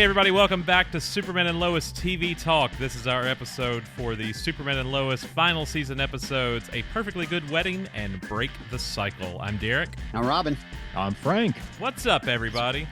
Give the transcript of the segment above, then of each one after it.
everybody, welcome back to Superman and Lois TV Talk. This is our episode for the Superman and Lois final season episodes, A Perfectly Good Wedding and Break the Cycle. I'm Derek. I'm Robin. I'm Frank. What's up, everybody?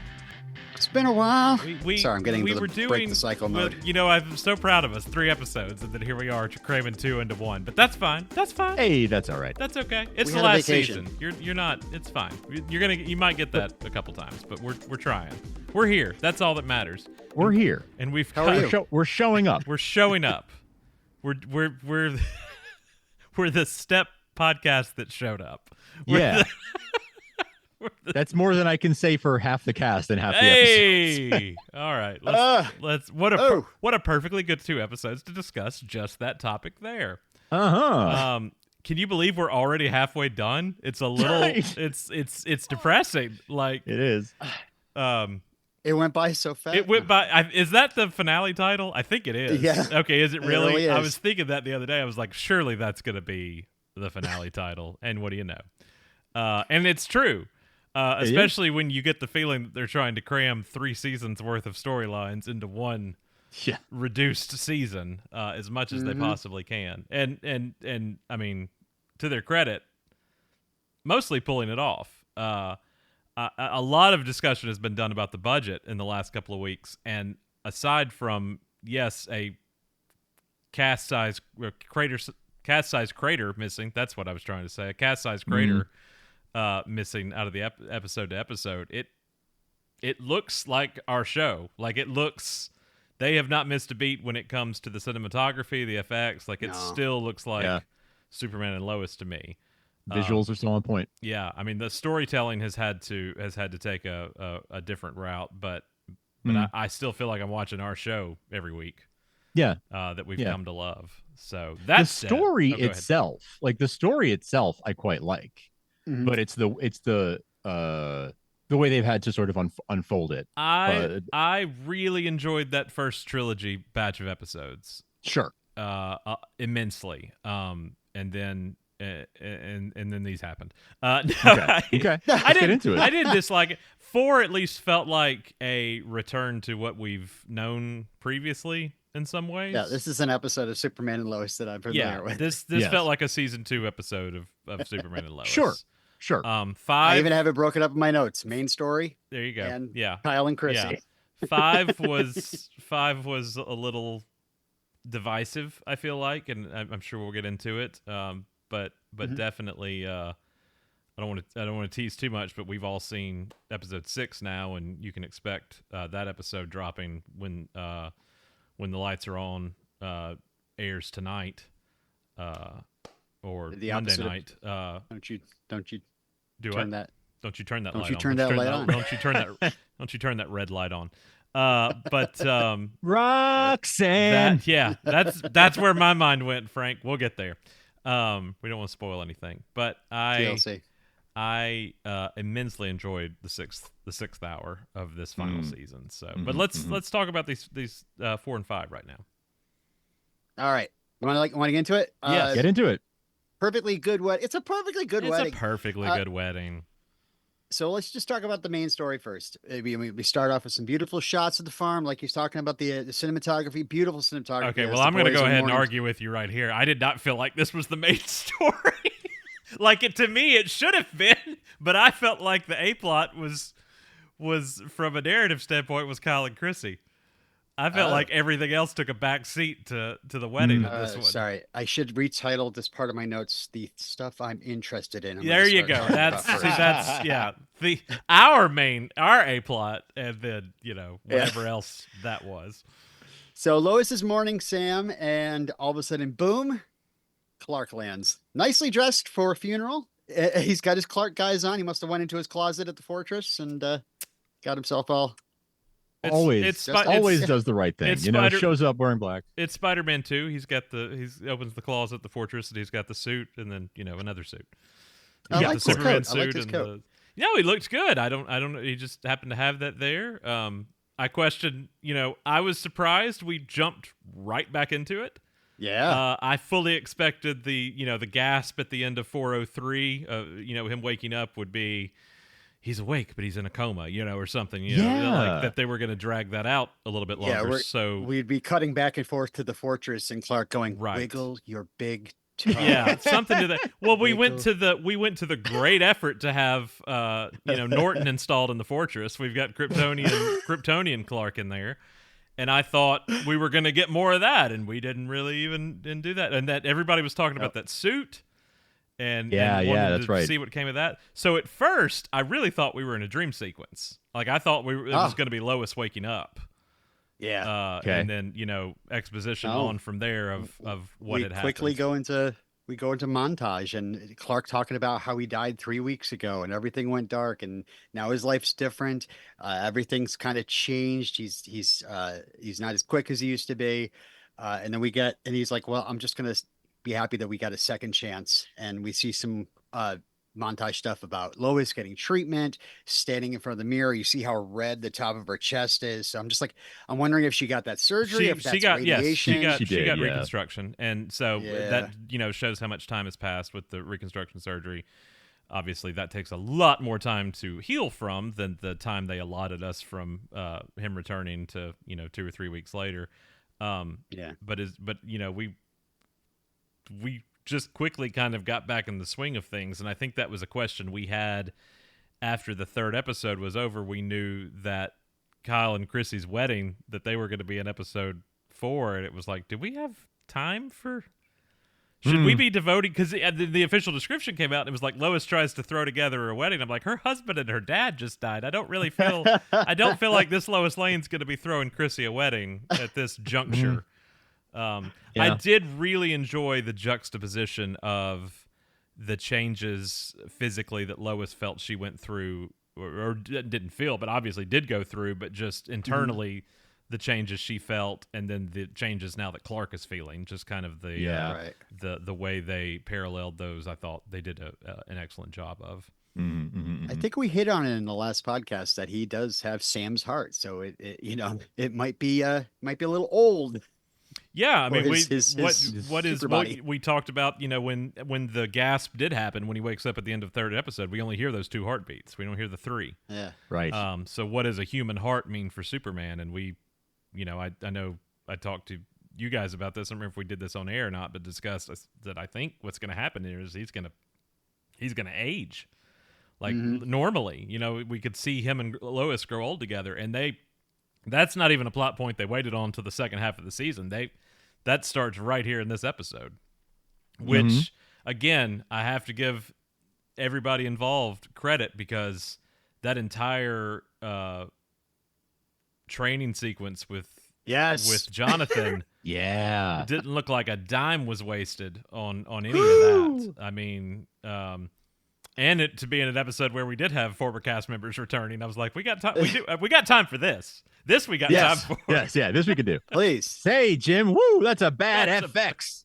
It's been a while. We Sorry, I'm getting we into were the doing, break the cycle mode. You know, I'm so proud of us. 3 episodes, and then here we are cramming 2 into 1. But that's fine. That's fine. Hey, that's all right. That's okay. It's We the had a last vacation. season. You're not. It's fine. You might get that a couple times, but we're trying. We're here. That's all that matters. We're here. And we've How are you? We're showing up. We're showing up. We're we're the step podcast that showed up. Yeah. That's more than I can say for half the cast and half the episodes. Hey, all right. Let's what a perfectly good 2 episodes to discuss just that topic there. Can you believe we're already halfway done? It's a little. It's depressing. Like It is. It went by so fast. It went by. Is that the finale title? I think it is. Yeah. Okay. Is it really? really is. I was thinking that the other day. I was like, surely that's going to be the finale title. And what do you know? And it's true. Especially when you get the feeling that they're trying to cram 3 seasons worth of storylines into one reduced season, as much as they possibly can. And I mean, to their credit, mostly pulling it off. A lot of discussion has been done about the budget in the last couple of weeks, and aside from a cast-size crater missing, that's what I was trying to say, a cast-size crater missing out of the episode to episode, it looks like our show. Like they have not missed a beat when it comes to the cinematography, the effects. Like it still looks like Superman and Lois to me. Visuals are still on point. Yeah, I mean the storytelling has had to take a different route, but I still feel like I'm watching our show every week. Yeah, that we've come to love. So that's the story itself. Like the story itself, I quite like, but it's the way they've had to sort of unfold it. I really enjoyed that first trilogy batch of episodes. Sure, immensely. And then. And then these happened. Okay. Let's get into it. I did dislike it. 4 at least felt like a return to what we've known previously in some ways. Yeah, this is an episode of Superman and Lois that I'm familiar with. This felt like a season 2 episode of Superman and Lois. Sure. 5. I even have it broken up in my notes. Main story. There you go. And yeah. Kyle and Chrissy. Yeah. 5 was a little divisive, I feel like, and I'm sure we'll get into it. But definitely, I don't want to tease too much, but we've all seen episode 6 now, and you can expect that episode dropping when the lights are on, airs tonight, or The Monday opposite night. Don't you Do turn I? that? Don't you turn that Don't light you on? turn that light on? Don't you turn that? Don't you turn that red light on? But Roxanne. That's where my mind went, Frank. We'll get there. We don't want to spoil anything, but TLC. I immensely enjoyed the sixth hour of this final season. So, but let's talk about these 4 and 5 right now. All right, you want to get into it? Yes. Get into it. Perfectly good wedding. It's a perfectly good wedding. It's a perfectly good wedding. So let's just talk about the main story first. We start off with some beautiful shots of the farm, like he's talking about the cinematography, beautiful cinematography. Okay, well, I'm going to go ahead and argue with you right here. I did not feel like this was the main story. To me, it should have been, but I felt like the A-plot was from a narrative standpoint, was Kyle and Chrissy. I felt like everything else took a back seat to the wedding of this one. Sorry, I should retitle this part of my notes, the stuff I'm interested in. There you go. That's our A-plot, and then, whatever else that was. So Lois is mourning Sam, and all of a sudden, boom, Clark lands. Nicely dressed for a funeral. He's got his Clark guys on. He must have went into his closet at the fortress and got himself all... Always does the right thing. Shows up wearing black. It's Spider-Man 2. He opens the closet at the fortress, and he's got the suit, and then another suit. He's got the Superman suit, he looks good. I don't know. He just happened to have that there. I questioned. I was surprised we jumped right back into it. Yeah. I fully expected the gasp at the end of 403. Him waking up would be. he's awake, but he's in a coma, or something, like that they were going to drag that out a little bit longer. So we'd be cutting back and forth to the fortress and Clark going, right. Wiggle your big toe. Yeah, something to that. Well, we went to the great effort to have Norton installed in the fortress. We've got Kryptonian Clark in there. And I thought we were going to get more of that, and we didn't really even do that. And that everybody was talking about that suit, and wanted that's to right. see what came of that. So at first, I really thought we were in a dream sequence. Like I thought it was going to be Lois waking up. Yeah. And then exposition on from there of what had happened. We go into montage and Clark talking about how he died 3 weeks ago and everything went dark and now his life's different. Everything's kind of changed. He's not as quick as he used to be. And then he's like, well, I'm just going to be happy that we got a second chance. And we see some montage stuff about Lois getting treatment, standing in front of the mirror. You see how red the top of her chest is. So I'm wondering if she got that surgery, if that's radiation. Yes, she got reconstruction. And so that, shows how much time has passed with the reconstruction surgery. Obviously, that takes a lot more time to heal from than the time they allotted us from him returning to, 2 or 3 weeks later. But we just quickly kind of got back in the swing of things, and I think that was a question we had after the third episode was over. We knew that Kyle and Chrissy's wedding, that they were going to be in episode 4, and it was like, do we have time for... Should we be devoting... Because the official description came out, and it was like Lois tries to throw together a wedding. I'm like, her husband and her dad just died. I don't feel like this Lois Lane's going to be throwing Chrissy a wedding at this juncture. I did really enjoy the juxtaposition of the changes physically that Lois felt she went through, or didn't feel, but obviously did go through, but just internally the changes she felt, and then the changes now that Clark is feeling, just kind of the way they paralleled those. I thought they did an excellent job of. I think we hit on it in the last podcast that he does have Sam's heart, so it might be a little old. Yeah, I mean, we talked about, when the gasp did happen, when he wakes up at the end of the third episode, we only hear those 2 heartbeats. We don't hear the 3. Yeah. Right. So what does a human heart mean for Superman? And we, I know I talked to you guys about this. I don't remember if we did this on air or not, but discussed that I think what's going to happen here is he's going to age. Like normally, we could see him and Lois grow old together, and that's not even a plot point they waited on to the second half of the season. That starts right here in this episode, which again, I have to give everybody involved credit, because that entire training sequence with Jonathan didn't look like a dime was wasted on any of that. I mean, and it to be in an episode where we did have former cast members returning, I was like, we got time. We got time for this. This we got time for. Yes, this we can do. Please. Say, Jim, woo, that's a bad FX.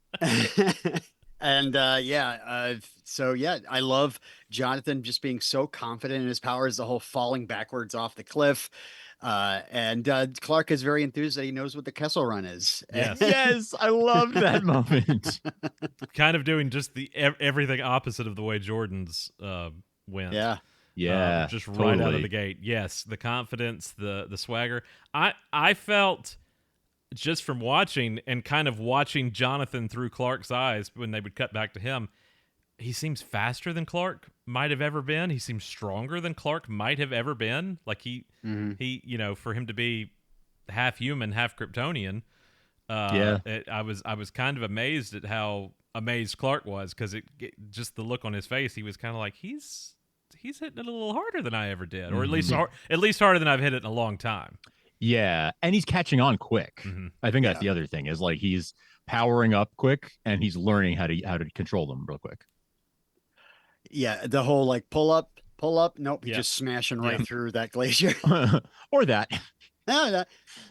And I love Jonathan just being so confident in his powers, the whole falling backwards off the cliff. And Clark is very enthused that he knows what the Kessel Run is. Yes, yes, I love that moment. Kind of doing just the everything opposite of the way Jordan's went. Yeah, just totally. right out of the gate. Yes, the confidence, the swagger. I felt just from watching and kind of watching Jonathan through Clark's eyes when they would cut back to him, he seems faster than Clark might have ever been. He seems stronger than Clark might have ever been. Like he for him to be half human, half Kryptonian. I was kind of amazed at how amazed Clark was, because just the look on his face, he was kind of like, he's hitting it a little harder than I ever did, or at least harder than I've hit it in a long time. Yeah, and he's catching on quick. I think that's the other thing, is like he's powering up quick, and he's learning how to control them real quick. Yeah, the whole like pull up. Nope, he's just smashing right through that glacier. Or that. No.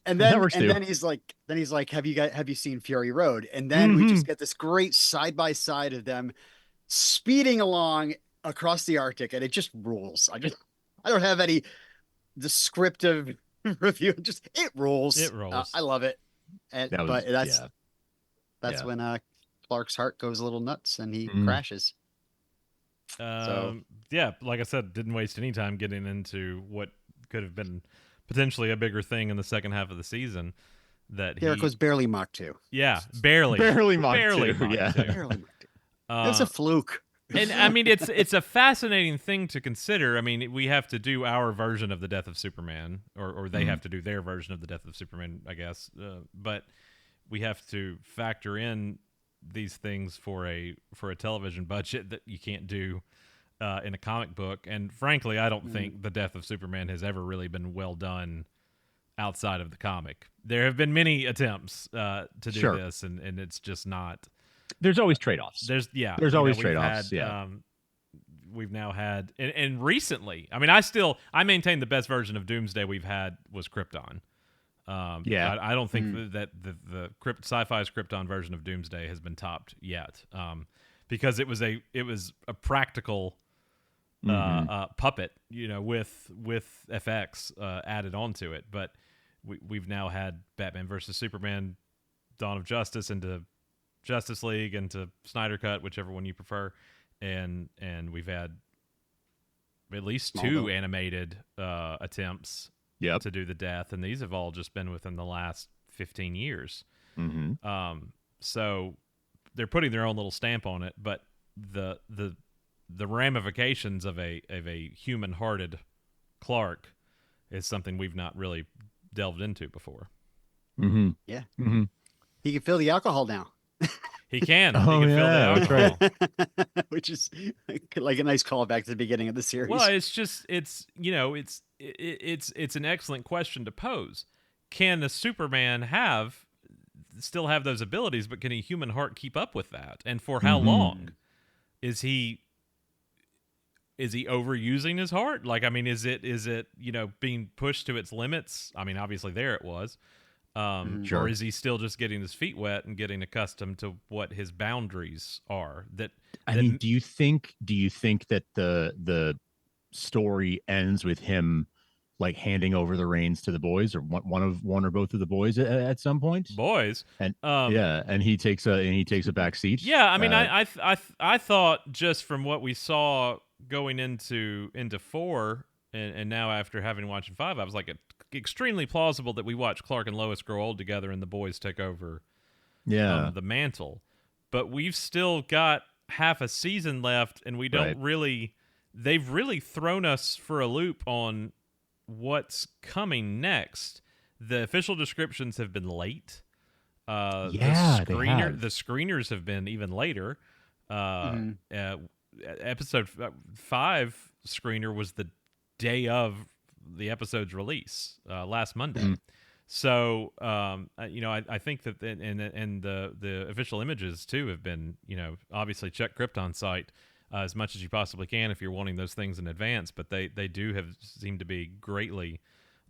And then he's like, have you seen Fury Road? And then we just get this great side by side of them speeding along across the Arctic, and it just rules. I don't have any descriptive review. Just it rules. It rolls. I love it. That's when Clark's heart goes a little nuts and he crashes. Yeah, like I said, didn't waste any time getting into what could have been potentially a bigger thing in the second half of the season. That Derek was barely Mach 2. Yeah, barely Mach 2. Yeah. Barely Mach 2. That's a fluke. And I mean, it's a fascinating thing to consider. I mean, we have to do our version of the death of Superman, or they have to do their version of the death of Superman, I guess. But we have to factor in these things for a television budget that you can't do in a comic book. And frankly, I don't think the death of Superman has ever really been well done outside of the comic. There have been many attempts to do this, and it's just not. There's always trade-offs. There's always trade-offs. We've now had, and recently, I mean, I maintain the best version of Doomsday we've had was Krypton. I don't think that the sci-fi's Krypton version of Doomsday has been topped yet, because it was a practical puppet, with FX added onto it. But we've now had Batman versus Superman, Dawn of Justice into Justice League, into Snyder Cut, whichever one you prefer, and we've had at least two animated attempts to do the death, and these have all just been within the last 15 years. So they're putting their own little stamp on it, but the ramifications of a human-hearted Clark is something we've not really delved into before. Yeah. He can feel the alcohol now. He can. He can feel the alcohol. Which is like a nice callback to the beginning of the series. Well, it's an excellent question to pose. Can a Superman still have those abilities, but can a human heart keep up with that? And for how long? Is he overusing his heart? Like, I mean, is it being pushed to its limits? I mean, obviously there it was. Or is he still just getting his feet wet and getting accustomed to what his boundaries are? I mean, do you think that the story ends with him like handing over the reins to the boys, or one or both of the boys at some point? Boys, and and he takes a back seat. Yeah, I mean, I thought just from what we saw going into 4 and now after having watched 5, I was like, extremely plausible that we watch Clark and Lois grow old together and the boys take over the mantle. But we've still got half a season left, and we don't really... They've really thrown us for a loop on what's coming next. The official descriptions have been late. The screeners have been even later. Episode 5 screener was the day of the episode's release, last Monday. So I think that and the official images too have been, obviously check Krypton site as much as you possibly can if you're wanting those things in advance, but they do have seemed to be greatly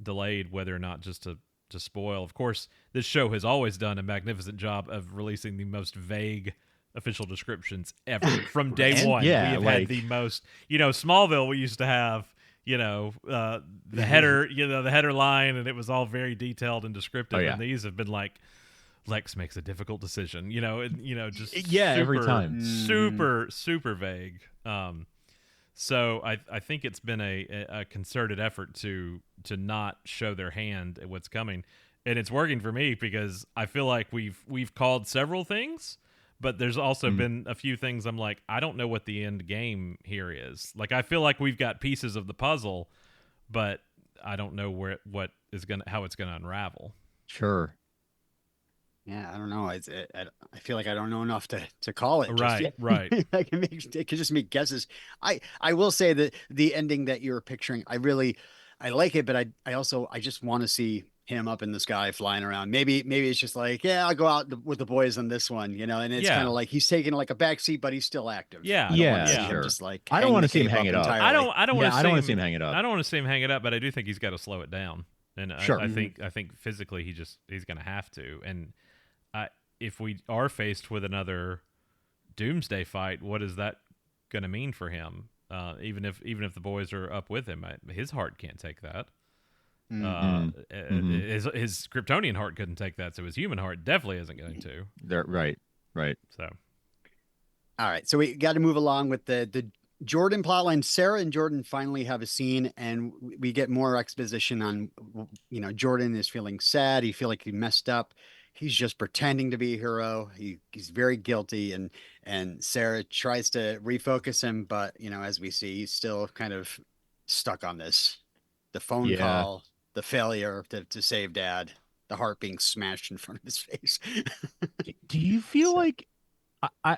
delayed, whether or not just to spoil. Of course, this show has always done a magnificent job of releasing the most vague official descriptions ever. From day one, we have had the most, Smallville, we used to have the header, the header line, and it was all very detailed and descriptive. And these have been like, Lex makes a difficult decision, just every time super vague. So I think it's been a concerted effort to not show their hand at what's coming, and it's working for me because I feel like we've called several things. But there's also been a few things I'm like, I don't know what the end game here is. Like, I feel like we've got pieces of the puzzle, but I don't know how it's gonna unravel. Sure. Yeah, I don't know. I feel like I don't know enough to call it. Right. I could just make guesses. I will say that the ending that you're picturing, I like it, but I just want to see him up in the sky flying around. Maybe it's just like, I'll go out with the boys on this one, and it's kind of like he's taking like a backseat, but he's still active. Sure. Just like I don't want to see him hang it up. I don't want to see him hang it up. I don't want to see him hang it up, but I do think he's got to slow it down. And I think physically he's going to have to. And if we are faced with another Doomsday fight, what is that going to mean for him? Even if the boys are up with him, his heart can't take that. His Kryptonian heart couldn't take that, so his human heart definitely isn't going to. Right. So, all right, so we got to move along with the Jordan plotline. Sarah and Jordan finally have a scene, and we get more exposition on, Jordan is feeling sad. He feel like he messed up. He's just pretending to be a hero. He's very guilty, and Sarah tries to refocus him, but as we see, he's still kind of stuck on this. The phone Yeah. call, the failure to save Dad, the heart being smashed in front of his face. Do you feel So, like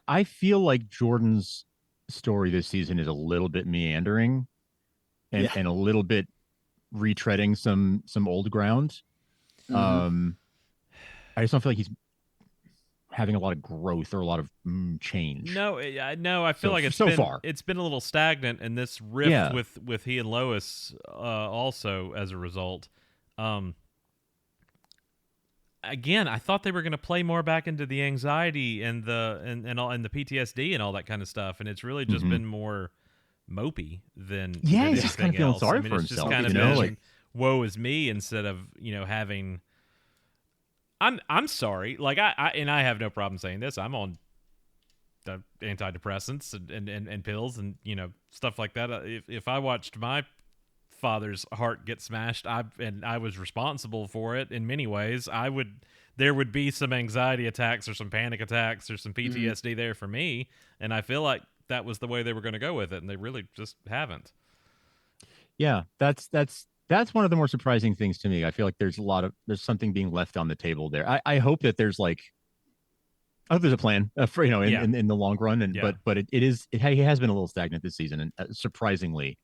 I feel like Jordan's story this season is a little bit meandering and yeah. and a little bit retreading some old ground. Mhm. Um, I just don't feel like he's having a lot of growth or a lot of change. No, I feel like So far, it's been a little stagnant, and this rift yeah, with he and Lois also as a result. Um, Again, I thought they were going to play more back into the anxiety and the PTSD and all that kind of stuff, and it's really just hmm been more mopey yeah, than he's just kind anything of feeling else. I sorry mean, for it's just himself, kind of Self-depression. been woe is me instead of having. I'm sorry, like I have no problem saying this. I'm on the antidepressants and pills and stuff like that. If I watched my father's heart get smashed, I was responsible for it in many ways, there would be some anxiety attacks or some panic attacks or some Mhm. PTSD there for me, and I feel like that was the way they were going to go with it, and they really just haven't. yeah, that's one of the more surprising things to me. I feel like there's something being left on the table there. I hope that there's like I hope there's a plan for Yeah, in the long run, and yeah. but it has been a little stagnant this season, and surprisingly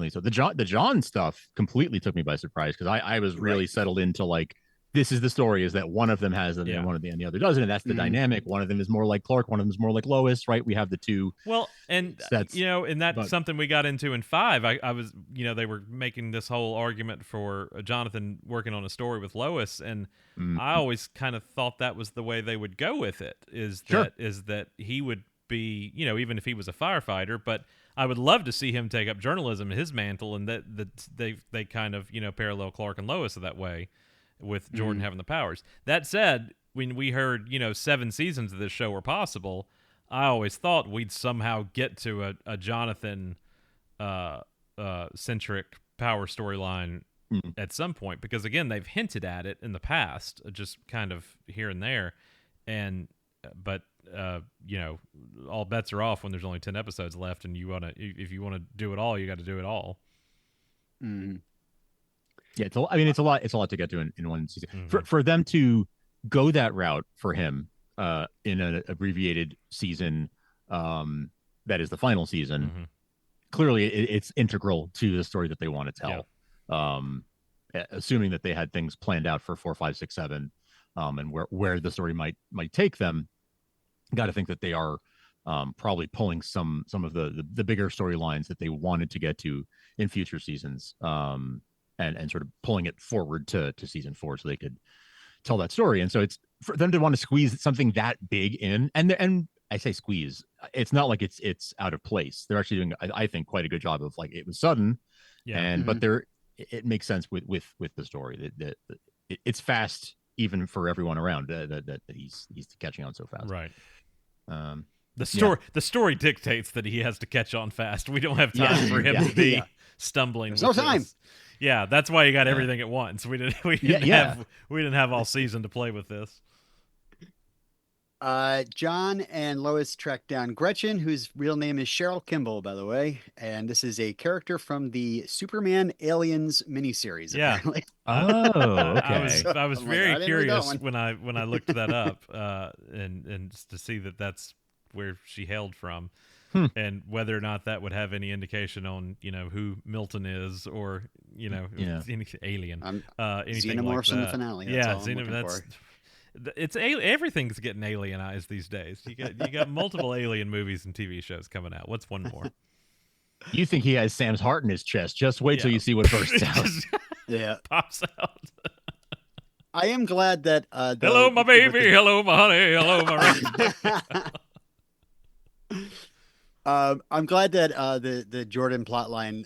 so. The John stuff completely took me by surprise because I was Right. really settled into like this is the story is that one of them has it and Yeah. one of and the other doesn't, and that's the Mhm. dynamic. One of them is more like Clark, one of them is more like Lois, right? We have the two Well, and sets, and that's but something we got into in 5. I was, they were making this whole argument for Jonathan working on a story with Lois, and I mm, always kind of thought that was the way they would go with it. sure, Is that he would be, even if he was a firefighter, but I would love to see him take up journalism, his mantle, and that they kind of parallel Clark and Lois that way, with Jordan Mhm. having the powers. That said, when we heard 7 seasons of this show were possible, I always thought we'd somehow get to a Jonathan uh, centric power storyline mm, at some point, because again they've hinted at it in the past, just kind of here and there, and but all bets are off when there's only 10 episodes left, and if you want to do it all, you got to do it all. Mhm. yeah. I mean, it's a lot to get to in one season Mm-hmm. for them to go that route for him in an abbreviated season that is the final season. Mm-hmm. Clearly it's integral to the story that they want to Yeah. tell. Assuming that they had things planned out for 4, 5, 6, 7, and where the story might take them, got to think that they are probably pulling some of the bigger storylines that they wanted to get to in future seasons, and sort of pulling it forward to season 4 so they could tell that story. And so it's for them to want to squeeze something that big in, and I say squeeze, it's not like it's out of place. They're actually doing, I think, quite a good job of like it was sudden, Yeah. and but Mhm. it makes sense with the story that it's fast even for everyone around that he's catching on so fast. Right. Um, The yeah, story dictates that he has to catch on fast. We don't have yeah, time for him yeah, to be Yeah. stumbling There's no with time. this. Yeah, that's why you got yeah, everything at once. yeah, yeah. We didn't have all season to play with this. John and Lois track down Gretchen, whose real name is Cheryl Kimball, by the way. And this is a character from the Superman Aliens miniseries, Yeah. apparently. Oh, I was okay. So I was I'm like, very I didn't read that curious one. when I looked that up, and just to see that that's where she hailed from, Hmm. and whether or not that would have any indication on who Milton is, or Yeah. any alien, I'm anything like Xenomorphs in the that. finale. That's Yeah, all I'm looking that's for. everything's getting alienized these days. You got multiple alien movies and TV shows coming out. What's one more? You think he has Sam's heart in his chest? Just wait till Yeah, you see what bursts it out. just Yeah. pops out. I am glad that Hello, my with baby. Hello, my honey. Hello, my. I'm glad that the Jordan plotline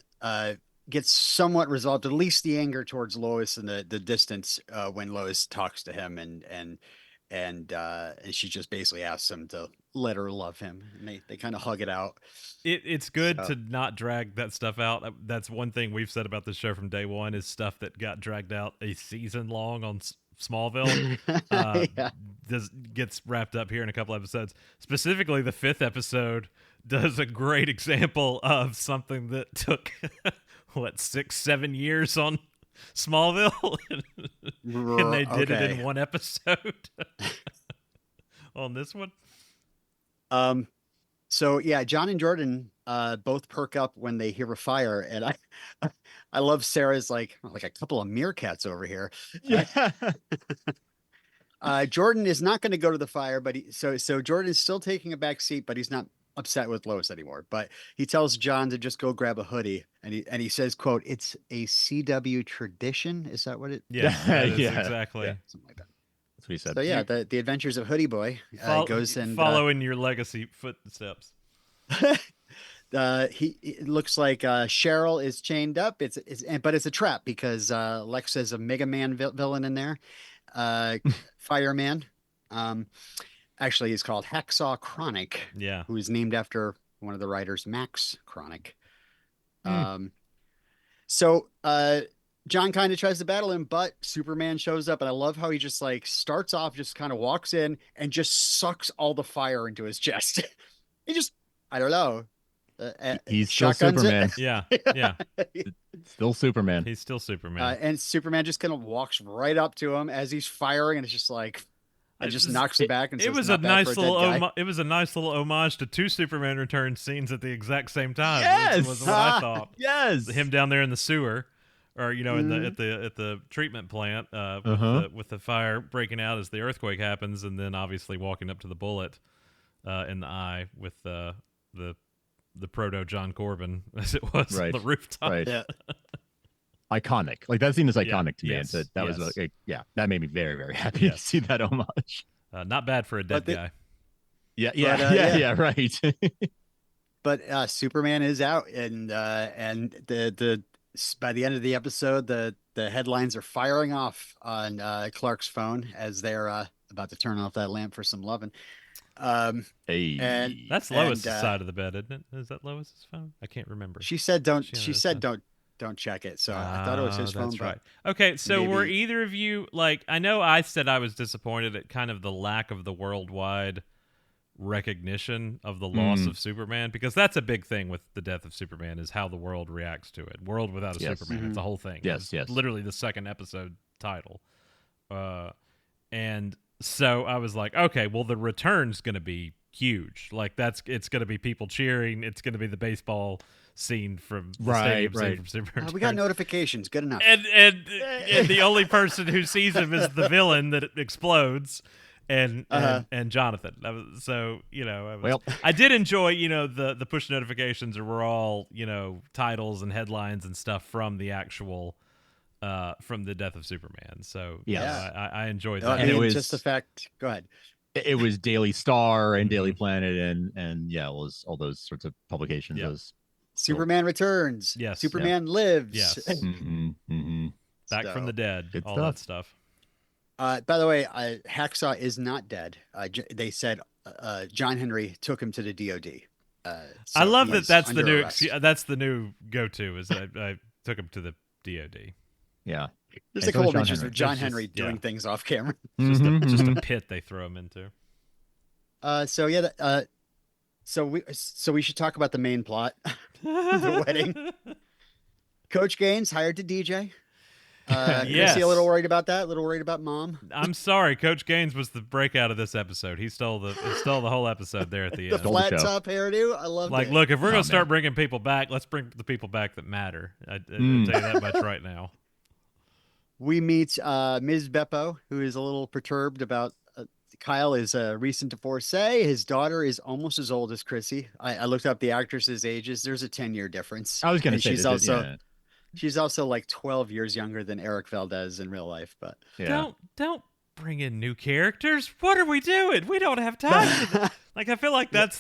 gets somewhat resolved, at least the anger towards Lois and the distance when Lois talks to him and she just basically asks him to let her love him, and they kind of hug it out. It's good So- to not drag that stuff out. That's one thing we've said about this show from day one is stuff that got dragged out a season long on Smallville Yeah. gets wrapped up here in a couple episodes. Specifically, the 5th episode does a great example of something that took, 6-7 years on Smallville, and they did it in one episode on this one. So yeah, John and Jordan both perk up when they hear a fire, and I love Sarah's like a couple of meerkats over here. Yeah. Jordan is not going to go to the fire, but so Jordan is still taking a back seat, but he's not upset with Lois anymore. But he tells John to just go grab a hoodie, and he says, "quote It's a CW tradition." Is that what it? Yeah, that is Yeah. exactly. Yeah. Something like that. That's what he said. So yeah, the Adventures of Hoodie Boy goes and following your legacy footsteps. it looks like Cheryl is chained up. But it's a trap because Lex is a Mega Man villain in there. Fireman. Actually, he's called Hacksaw Chronic, Yeah. who is named after one of the writers, Max Chronic. So John kind of tries to battle him, but Superman shows up, and I love how he just like starts off, just kind of walks in and just sucks all the fire into his chest. He just, I don't know. He's still shotguns it. Superman. Yeah. Yeah. Still Superman. He's still Superman. And Superman just kind of walks right up to him as he's firing, and it's just like, it just knocks him back. And It says, was "Not a bad nice for dead little guy." it was a nice little homage to 2 Superman Returns scenes at the exact same time. Yes! Which was what I thought. Yes. Him down there in the sewer, or in the at the treatment plant with the fire breaking out as the earthquake happens, and then obviously walking up to the bullet in the eye with the proto John Corbin as it was on the rooftop. Right. Yeah. Iconic. Like that scene is iconic to me. Yes. And that was that made me very, very happy Yes. to see that homage. Not bad for a dead But guy. Yeah, yeah. right. But Superman is out, and the by the end of the episode, the headlines are firing off on Clark's phone as they're about to turn off that lamp for some loving. Hey. And That's Lois' and, side of the bed, isn't it? Is that Lois's phone? I can't remember. she said don't. She She said don't check it. So I thought it was his phone. That's But right. Okay, so were maybe- either of you like? I know I said I was disappointed at kind of the lack of the worldwide recognition of the loss of Superman, because that's a big thing with the death of Superman is how the world reacts to it. World without a Yes. Superman, it's a whole thing. Yes, It's yes. literally the second episode title. And so I was like, okay, well the return's going to be huge. Like it's going to be people cheering. It's going to be the baseball scene from the stadium scene from Superman. we got notifications. Good enough. And the only person who sees him is the villain that explodes, and Jonathan. I did enjoy the push notifications were all titles and headlines and stuff from the actual from the death of Superman. So I enjoyed that. And it was just the fact. Go ahead. It was Daily Star and Daily Planet and it was all those sorts of publications. Yeah. Those Superman returns. Yes. Superman lives. Yes. Back from the dead. Good all stuff. that stuff. By the way, Hacksaw is not dead. They said John Henry took him to the DOD. I love that. That's the under new. arrest. That's the new go-to. Is I took him to the DOD. Yeah. There's And a couple so is John mentions Henry. of John There's just- Henry doing yeah. things off camera. Just a pit they throw him into. So we should talk about the main plot, the wedding. Coach Gaines hired to DJ. Yes. Chrissy a little worried about that. A little worried about mom. I'm sorry, Coach Gaines was the breakout of this episode. He stole the whole episode there at the The end. flat show. top hairdo. I love Like, it. look, if we're Oh, gonna start man. bringing people back, let's bring the people back that matter. I'll tell you that much right now. We meet Ms. Beppo, who is a little perturbed about Kyle is a recent divorcee. His daughter is almost as old as Chrissy. I looked up the actresses' ages. There's a 10-year difference. I was going to And say she's also like 12 years younger than Eric Valdez in real life. But Don't bring in new characters. What are we doing? We don't have time for this. Like, I feel like that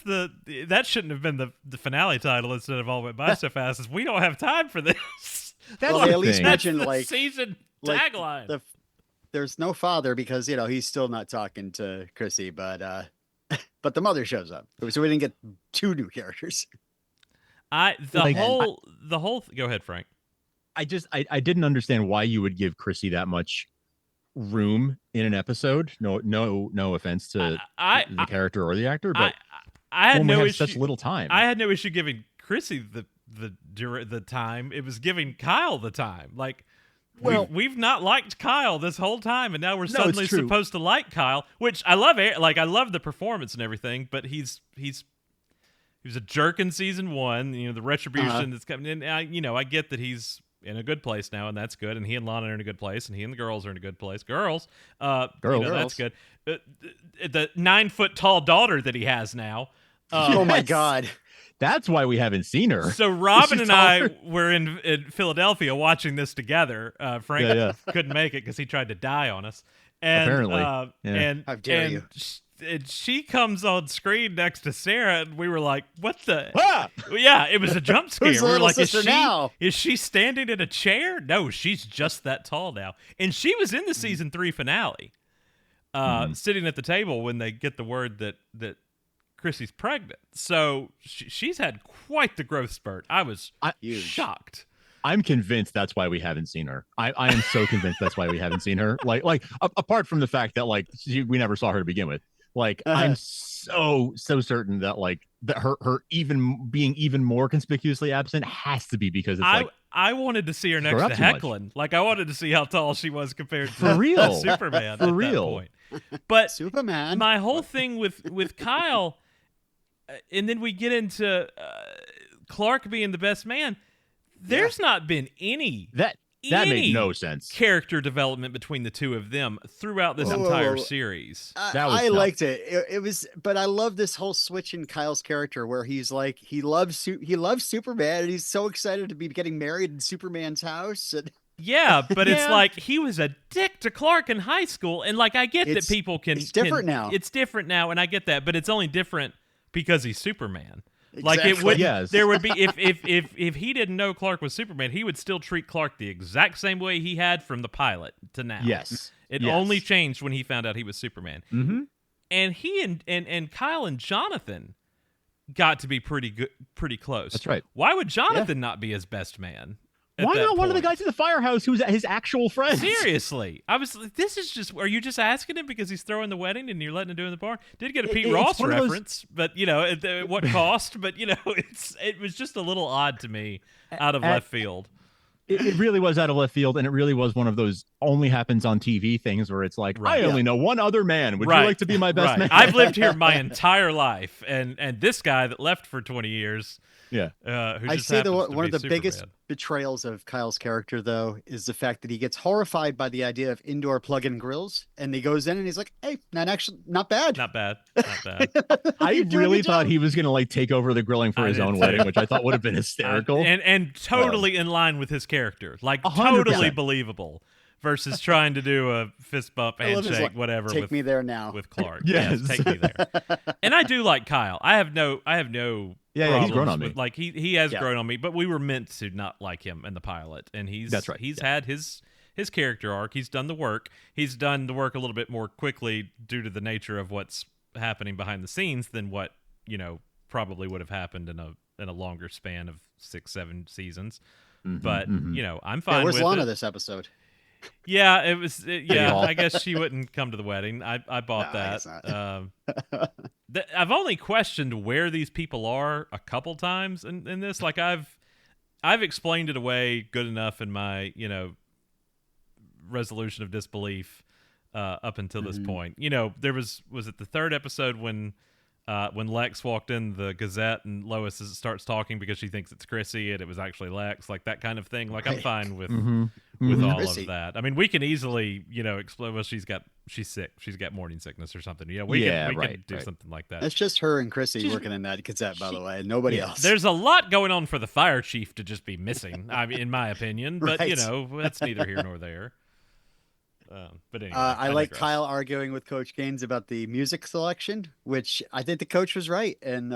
shouldn't have been the finale title instead of All Went By So Fast. Is we don't have time for this. That's well, they the at least thing. That's mentioned the like season like tagline. there's no father because he's still not talking to Chrissy, but but the mother shows up, so we didn't get 2 new characters. Go ahead, Frank. I didn't understand why you would give Chrissy that much room in an episode. No offense to the character or the actor, but I had no issue. Such little time. I had no issue giving Chrissy the time. It was giving Kyle the time. Like, we've not liked Kyle this whole time, and now we're suddenly supposed to like Kyle, which I love. Like, I love the performance and everything, but he was a jerk in season 1. You know, the retribution that's coming in. I get that he's in a good place now, and that's good. And he and Lana are in a good place, and he and the girls are in a good place. Girls. That's good. The 9-foot tall daughter that he has now. Oh my God. That's why we haven't seen her. So Robin and I were in Philadelphia watching this together. Frank couldn't make it because he tried to die on us. And, apparently. And how dare you? And she comes on screen next to Sarah, and we were like, "What the?" Ah! Yeah, it was a jump scare. Who's the we were little like, sister now? Is she standing in a chair? No, she's just that tall now. And she was in the season 3 finale, sitting at the table when they get the word that Chrissy's pregnant. So she's had quite the growth spurt. I was shocked. I'm convinced that's why we haven't seen her. I am so convinced that's why we haven't seen her. Like apart from the fact that we never saw her to begin with. I'm so certain that that her even being even more conspicuously absent has to be because it's I wanted to see her next to Hecklin. Like, I wanted to see how tall she was compared to Superman For at real. that point. But Superman. My whole thing with Kyle, and then we get into Clark being the best man. There's not been any that made no sense. Character development between the two of them throughout this entire series. I liked it. It was, but I love this whole switch in Kyle's character where he's like he loves Superman and he's so excited to be getting married in Superman's house. And yeah, but it's like he was a dick to Clark in high school, and I get that people can. It's different now. It's different now, and I get that, but it's only different because he's Superman. Exactly. It would there would be if he didn't know Clark was Superman, he would still treat Clark the exact same way he had from the pilot to now. Yes. It only changed when he found out he was Superman. Mm-hmm. And he and Kyle and Jonathan got to be pretty close. That's right. Why would Jonathan not be his best man? Why not one of the guys in the firehouse who's his actual friend? Seriously. I was like, this is just, are you just asking him because he's throwing the wedding and you're letting him do it in the bar? Did get a Pete Ross reference, but at what cost? But it was just a little odd to me out of left field. It really was out of left field, and it really was one of those only happens on TV things where it's like, I only know one other man. Would you like to be my best man? I've lived here my entire life, and this guy that left for 20 years. Yeah. I say one of the biggest betrayals of Kyle's character, though, is the fact that he gets horrified by the idea of indoor plug-in grills, and he goes in and he's like, "Hey, not bad." Not bad. I really thought he was going to take over the grilling for his own wedding, which I thought would have been hysterical. And totally in line with his character. 100%. Totally believable. Versus trying to do a fist bump, handshake, whatever. Take me there now with Clark. Yes, take me there. And I do like Kyle. I have no. Yeah, he's grown on me. He has grown on me, but we were meant to not like him in the pilot, and that's right. He's had his character arc. He's done the work. He's done the work a little bit more quickly due to the nature of what's happening behind the scenes than what probably would have happened in a longer span of 6-7 seasons. Mm-hmm, but I'm fine. Where's with Lana it. This episode? Yeah, it was. I guess she wouldn't come to the wedding. I bought that. I've only questioned where these people are a couple times in this. I've explained it away good enough in my resolution of disbelief up until this point. There was it the third episode when Lex walked in the Gazette and Lois starts talking because she thinks it's Chrissy and it was actually Lex, that kind of thing. I'm fine with all Chrissy. of that. I mean, we can easily explain. Well, she's sick. She's got morning sickness or something. We can do something like that. It's just her and Chrissy working in that Gazette, by the way. Nobody else. There's a lot going on for the fire chief to just be missing. I mean, in my opinion, but that's neither here nor there. But anyway, I like Kyle arguing with Coach Gaines about the music selection, which I think the coach was right. And,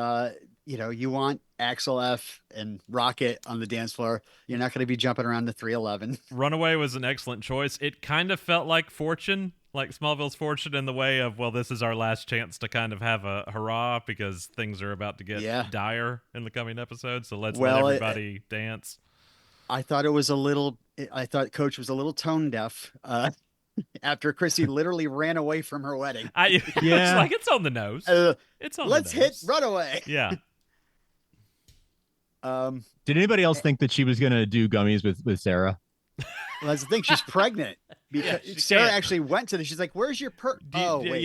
you want Axel F and Rocket on the dance floor. You're not going to be jumping around the 311. Runaway was an excellent choice. It kind of felt like Fortune like Smallville's fortune in the way of, well, this is our last chance to kind of have a hurrah because things are about to get dire in the coming episodes. So let's let everybody dance. I thought Coach was a little tone deaf after Chrissy literally ran away from her wedding. It's like, it's on the nose. It's on let's the nose. hit runaway. Yeah. Did anybody else think that she was going to do gummies with Sarah? Well, that's the thing. She's pregnant. Because Sarah actually went to she's like, "Where's your wait,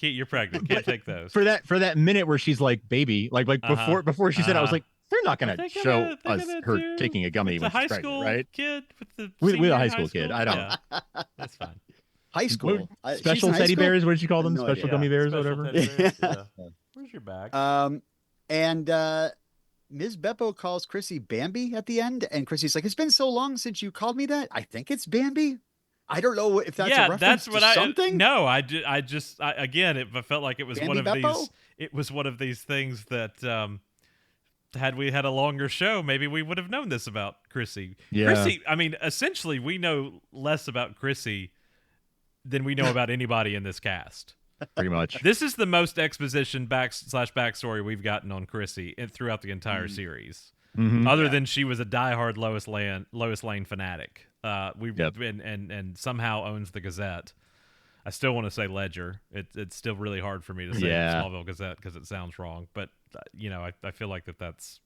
you're pregnant. Can't take those." For that minute where she's like, "Baby," like before she said, I was like, "They're not going to show her taking a gummy when she's pregnant, right?" Kid with a high school kid. I don't. Yeah, that's fine. High school special teddy bears. What did you call them? Special gummy bears, or whatever. Where's your bag? And Ms. Beppo calls Chrissy Bambi at the end, and Chrissy's like, "It's been so long since you called me that. I think it's Bambi." I don't know if that's a reference to something. No, I again, it felt like it was Bambi one of Beppo? these. It was one of these things that had we had a longer show, maybe we would have known this about Chrissy. Yeah. Chrissy, I mean, essentially, we know less about Chrissy than we know about anybody in this cast. Pretty much. This is the most exposition backstory we've gotten on Chrissy throughout the entire series. Mm-hmm. Other than she was a diehard Lois Lane fanatic. And somehow owns the Gazette. I still want to say Ledger. It's still really hard for me to say Smallville Gazette because it sounds wrong. But I feel like that's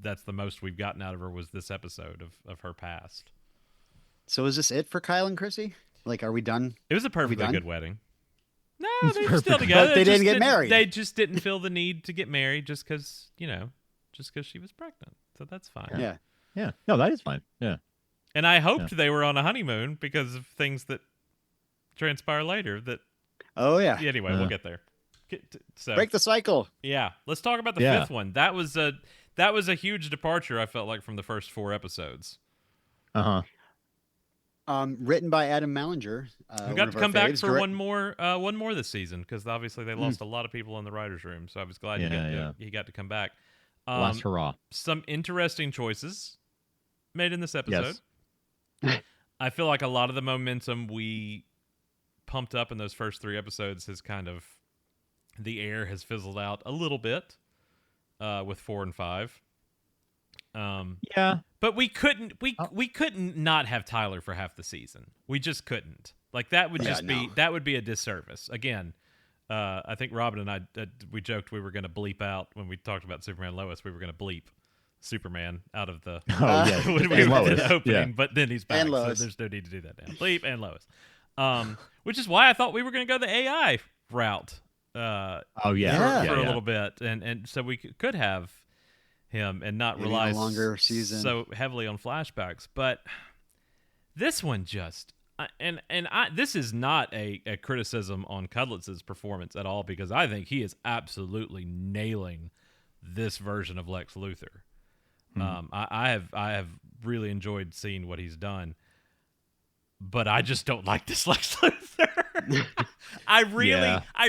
the most we've gotten out of her was this episode of her past. So is this it for Kyle and Chrissy? Like, are we done? It was a perfectly good wedding. No, they're still together. But they didn't get married. They just didn't feel the need to get married just because she was pregnant. So that's fine. Yeah. No, that is fine. Yeah. And I hoped they were on a honeymoon because of things that transpire later. Anyway, we'll get there. So break the cycle. Yeah, let's talk about the fifth one. That was a huge departure. I felt like from the first 4 episodes. Written by Adam Mallinger. We got to come back for one more this season because obviously they lost a lot of people in the writers' room. So I was glad he got to come back. Last hurrah. Some interesting choices made in this episode. Yes. I feel like a lot of the momentum we pumped up in those first 3 episodes has kind of, the air has fizzled out a little bit with 4 and 5. But we couldn't not have Tyler for half the season. We just couldn't. Like that would that would be a disservice. Again, I think Robin and I we joked we were going to bleep out when we talked about Superman Lois. We were going to bleep Superman out of the when we were the opening, but then he's back, so there's no need to do that now. Bleep and Lois, which is why I thought we were going to go the AI route. For a little bit, and so we could have him and not rely longer season so heavily on flashbacks. But this one just this is not a criticism on Cudlitz's performance at all because I think he is absolutely nailing this version of Lex Luthor. I have really enjoyed seeing what he's done, but I just don't like this Lex Luthor. I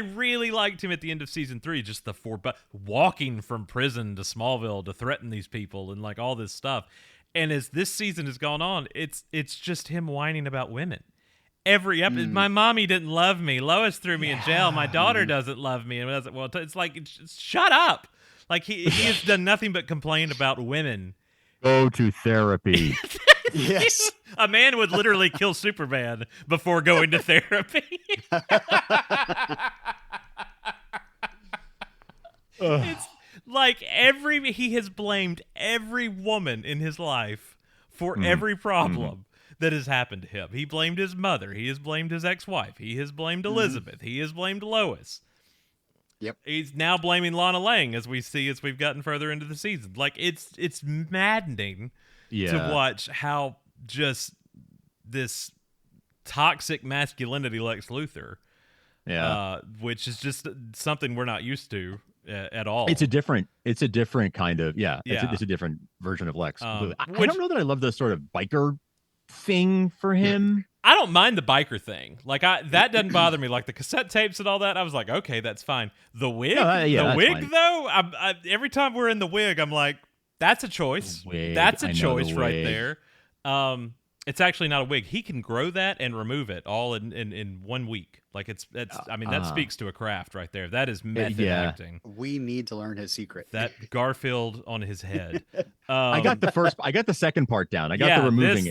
really liked him at the end of season 3, just walking from prison to Smallville to threaten these people and like all this stuff. And as this season has gone on, it's just him whining about women. Every episode, my mommy didn't love me. Lois threw me in jail. My daughter doesn't love me. And it's like, shut up. Like he has done nothing but complain about women. Go to therapy. Yes. A man would literally kill Superman before going to therapy. It's like he has blamed every woman in his life for every problem that has happened to him. He blamed his mother. He has blamed his ex-wife. He has blamed Elizabeth. He has blamed Lois. Yep. He's now blaming Lana Lang as we've gotten further into the season. Like it's maddening to watch how just this toxic masculinity Lex Luthor, which is just something we're not used to at all. It's a different kind of it's a different version of Lex. I don't know that I love the sort of biker thing for him. I don't mind the biker thing. Like that doesn't bother me. Like the cassette tapes and all that, I was like, okay, that's fine. The wig, though, every time we're in the wig, I'm like, that's a choice. That's a choice right there. It's actually not a wig. He can grow that and remove it all in 1 week. Like I mean, that speaks to a craft right there. That is method acting. We need to learn his secret. That Garfield on his head. I got the second part down. I got the removing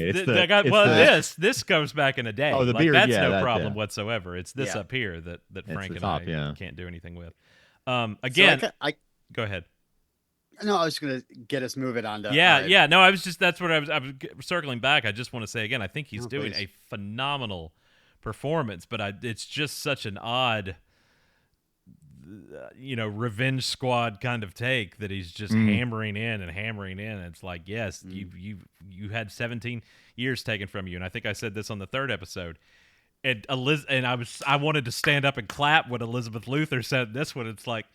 This comes back in a day. Oh, the like, beard. That's no problem whatsoever. It's this up here that Frank and top, I can't do anything with. Again, so go ahead. No, I was going to get us moving on to... No, that's what I was circling back. I just want to say again, I think he's doing a phenomenal performance, but it's just such an odd, revenge squad kind of take that he's just hammering in. It's like, yes, you had 17 years taken from you. And I think I said this on the third episode. And I wanted to stand up and clap when Elizabeth Luthor said this one. It's like,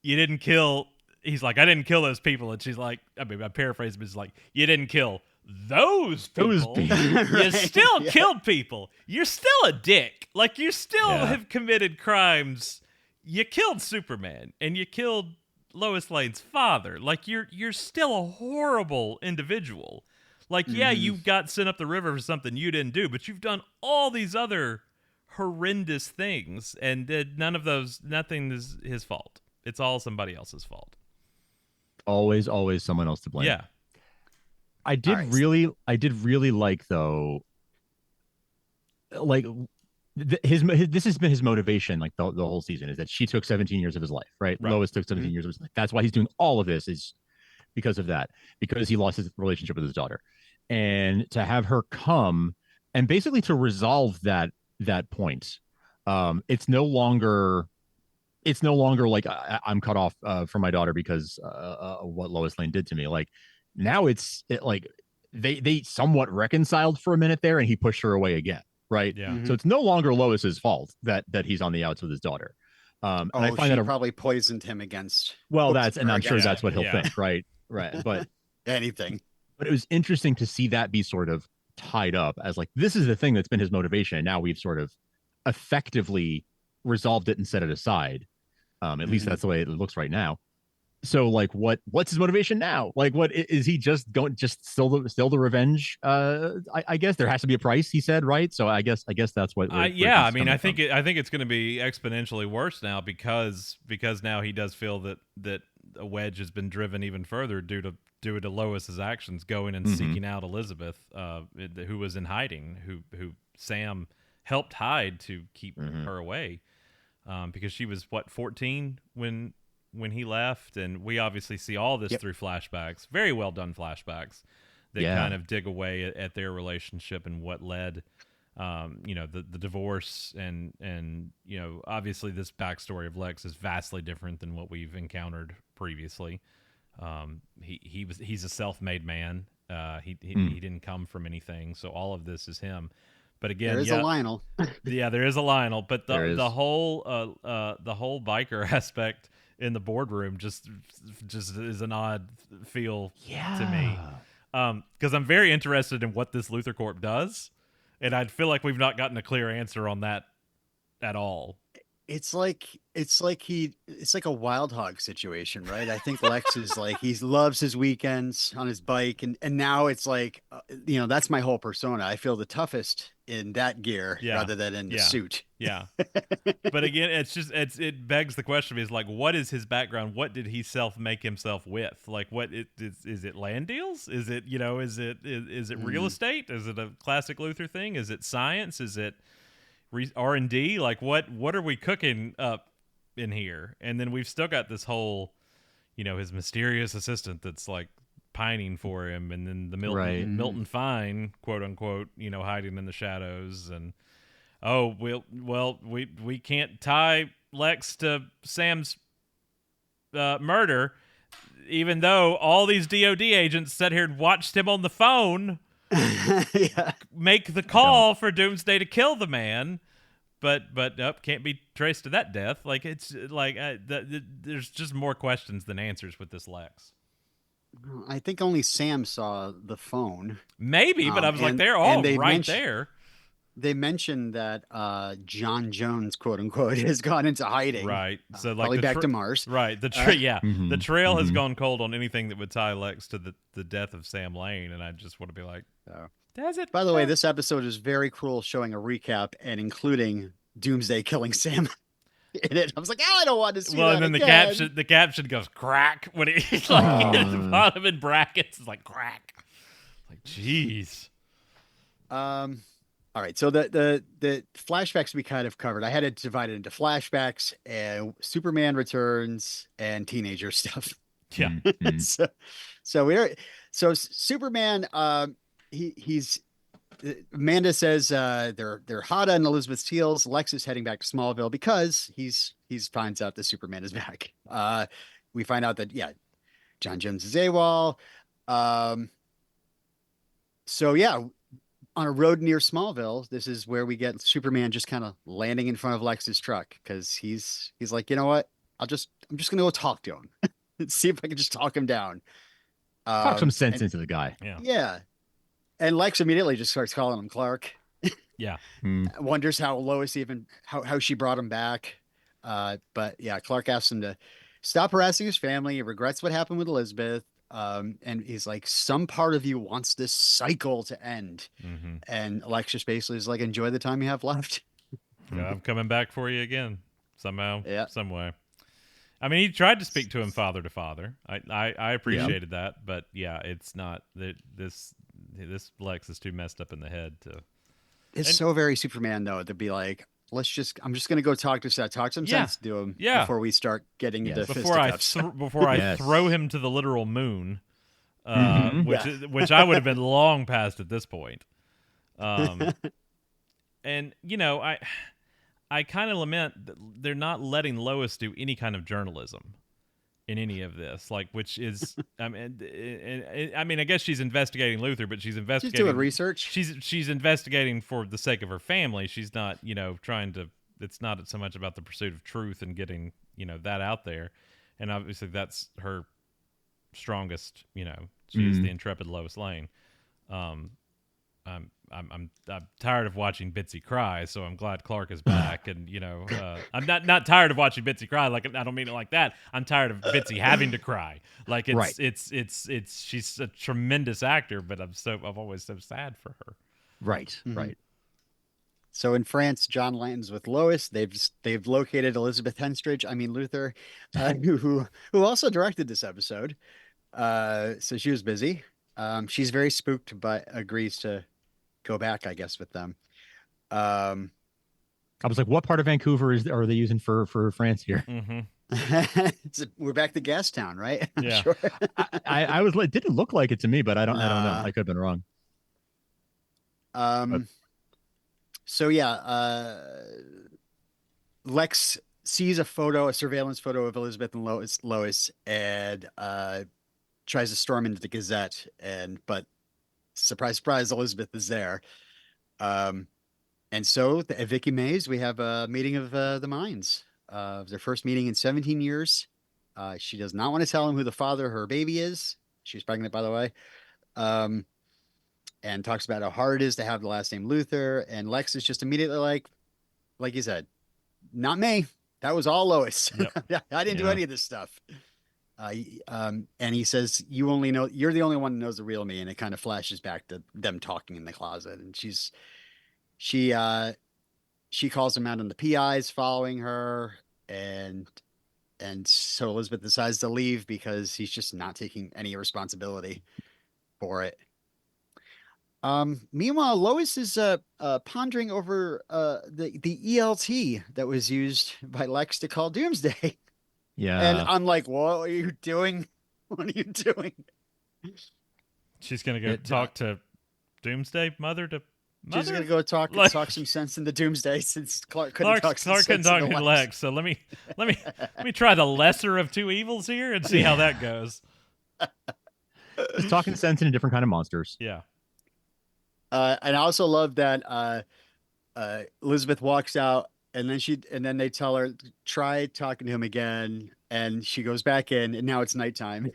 you didn't kill... He's like, I didn't kill those people. And she's like, I mean, I paraphrase, but it's like, you didn't kill those people. You still killed people. You're still a dick. Like, you still have committed crimes. You killed Superman and you killed Lois Lane's father. Like, you're still a horrible individual. Like, you got sent up the river for something you didn't do, but you've done all these other horrendous things, and nothing is his fault. It's all somebody else's fault. Always someone else to blame. Yeah. I did really like, though, like this has been his motivation, like the whole season, is that she took 17 years of his life, right? Lois took 17 years of his life. That's why he's doing all of this, is because of that, because he lost his relationship with his daughter. And to have her come and basically to resolve that point, it's no longer like I'm cut off from my daughter because of what Lois Lane did to me. Like, now like they somewhat reconciled for a minute there, and he pushed her away again, right? Yeah. So it's no longer Lois's fault that he's on the outs with his daughter. And I find that probably poisoned him against. Well, I'm sure that's what he'll think, right? Right, but anything. But it was interesting to see that be sort of tied up as like, this is the thing that's been his motivation, and now we've sort of effectively resolved it and set it aside. At least that's the way it looks right now. So, like, what's his motivation now? Like, what is he just still the revenge? I guess there has to be a price, he said, right? So I guess that's what. I think it's going to be exponentially worse now because now he does feel that a wedge has been driven even further due to Lois's actions, going and seeking out Elizabeth, who was in hiding, who Sam helped hide to keep her away. Because she was 14 when he left, and we obviously see all this through flashbacks, very well done flashbacks that kind of dig away at their relationship and what led, the divorce, and obviously this backstory of Lex is vastly different than what we've encountered previously. He's a self-made man. He didn't come from anything, so all of this is him. But again, there is a Lionel. There is a Lionel, but the whole biker aspect in the boardroom just is an odd feel to me. Because I'm very interested in what this Luthor Corp does, and I feel like we've not gotten a clear answer on that at all. It's like a wild hog situation, right? I think Lex is like, he loves his weekends on his bike, and now it's like, that's my whole persona. I feel the toughest in that gear rather than in the suit. Yeah. But again, it begs the question, is like, what is his background? What did he make himself with? Like, what is it land deals? Is it, is it real estate? Is it a classic Luthor thing? Is it science? Is it R&D? Like, what are we cooking up in here? And then we've still got this whole, his mysterious assistant that's like pining for him, and then the Milton Fine, quote unquote, hiding in the shadows. And we can't tie Lex to Sam's murder, even though all these DOD agents sat here and watched him on the phone make the call for Doomsday to kill the man, but nope, can't be traced to that death. Like, it's like there's just more questions than answers with this Lex. I think only Sam saw the phone. Maybe, but I was like, they're all right there. They mentioned that John Jones, quote unquote, has gone into hiding. Right. So like probably back to Mars. Right. The trail has gone cold on anything that would tie Lex to the death of Sam Lane, and I just want to be like, Does it? By the way, this episode is very cruel, showing a recap and including Doomsday killing Sam in it. I was like, I don't want to see Well, that and then again. the caption goes crack when he's like at the bottom in brackets. It's like crack. Like, jeez. All right, so the flashbacks we kind of covered. I had it divided into flashbacks and Superman Returns and teenager stuff. Yeah. Mm-hmm. So Superman. He's Amanda says they're hot on Elizabeth's heels. Lex is heading back to Smallville because he's finds out that Superman is back. We find out that John Jones is AWOL. So yeah, on a road near Smallville, this is where we get Superman just kind of landing in front of Lex's truck because he's like, you know what? I'm just gonna go talk to him and see if I can just talk him down. Talk some sense into the guy. Yeah. And Lex immediately just starts calling him Clark. Yeah. Wonders how Lois how she brought him back. But yeah, Clark asks him to stop harassing his family. He regrets what happened with Elizabeth. And he's like, some part of you wants this cycle to end. Mm-hmm. And Lex just basically is like, enjoy the time you have left. Yeah, I'm coming back for you again somehow, some way. I mean, he tried to speak to him father to father. I appreciated that, but yeah, it's not that this Lex is too messed up in the head to. It's so very Superman though to be like, I'm just gonna go talk some sense to him before we start getting into fisticuffs. Before I throw him to the literal moon, which I would have been long past at this point. And you know, I kind of lament that they're not letting Lois do any kind of journalism in any of this, like, which is, I mean, I guess she's investigating Luthor, but she's doing research. She's investigating for the sake of her family. She's not, trying to. It's not so much about the pursuit of truth and getting, that out there, and obviously that's her strongest. She's the intrepid Lois Lane. I'm tired of watching Bitsy cry, so I'm glad Clark is back. And I'm not tired of watching Bitsy cry. Like, I don't mean it like that. I'm tired of Bitsy having to cry. Like, it's she's a tremendous actor, but I'm always so sad for her. Right, right. So in France, John lands with Lois. They've located Elizabeth Luthor, who also directed this episode. So she was busy. She's very spooked, but agrees to go back, I guess, with them. I was like, what part of Vancouver are they using for France here? Mm-hmm. We're back to Gastown, right? Yeah. Sure. I was like, it didn't look like it to me, but I don't know. I could have been wrong. So yeah, Lex sees a surveillance photo of Elizabeth and Lois, and tries to storm into the Gazette, but surprise, surprise, Elizabeth is there. And so at Vicky Mays, we have a meeting of the minds. Their first meeting in 17 years. She does not want to tell him who the father of her baby is. She's pregnant, by the way. And talks about how hard it is to have the last name Luthor. And Lex is just immediately like you said, not me. That was all Lois. Yep. I didn't do any of this stuff. And he says, you're the only one who knows the real me. And it kind of flashes back to them talking in the closet. And she calls him out on the PIs following her. And so Elizabeth decides to leave because he's just not taking any responsibility for it. Meanwhile, Lois is pondering over the ELT that was used by Lex to call Doomsday. Yeah. And I'm like, what are you doing? What are you doing? She's going to go talk to Doomsday, mother to mother? She's going to go talk some sense into Doomsday since Clark couldn't talk to Lex. So let me try the lesser of two evils here and see how that goes. Just talking sense into different kind of monsters. Yeah. And I also love that Elizabeth walks out and then they tell her, try talking to him again. And she goes back in and now it's nighttime.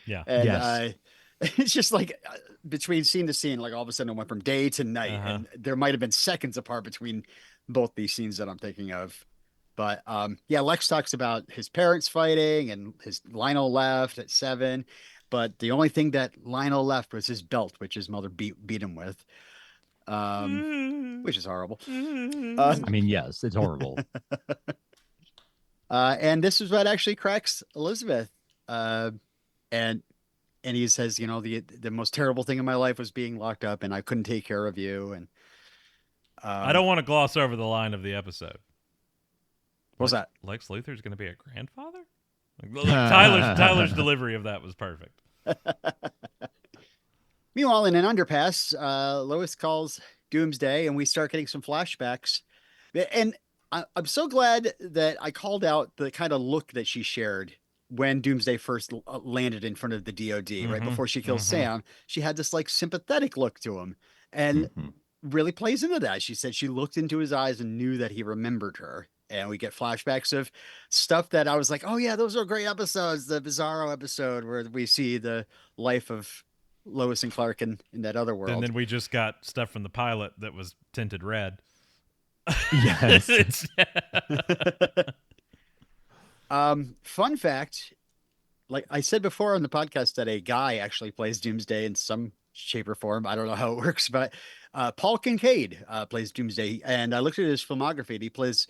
Yeah. And it's just like between scene to scene, like all of a sudden it went from day to night. And there might've been seconds apart between both these scenes that I'm thinking of. But Lex talks about his parents fighting and his Lionel left at 7. but the only thing that Lionel left was his belt, which his mother beat him with, which is horrible. I mean, yes, it's horrible. And this is what actually cracks Elizabeth. And he says, the most terrible thing in my life was being locked up, and I couldn't take care of you. And I don't want to gloss over the line of the episode. What's that? Lex Luthor's going to be a grandfather? Tyler's delivery of that was perfect. Meanwhile, in an underpass, Lois calls Doomsday, and we start getting some flashbacks. And I'm so glad that I called out the kind of look that she shared when Doomsday first landed in front of the DOD, right before she kills Sam. She had this like sympathetic look to him, and really plays into that. She said she looked into his eyes and knew that he remembered her. And we get flashbacks of stuff that I was like, oh yeah, those are great episodes. The Bizarro episode where we see the life of Lois and Clark in that other world. And then we just got stuff from the pilot that was tinted red. Yes. Fun fact, like I said before on the podcast, that a guy actually plays Doomsday in some shape or form. I don't know how it works, but Paul Kincaid plays Doomsday. And I looked at his filmography, and he plays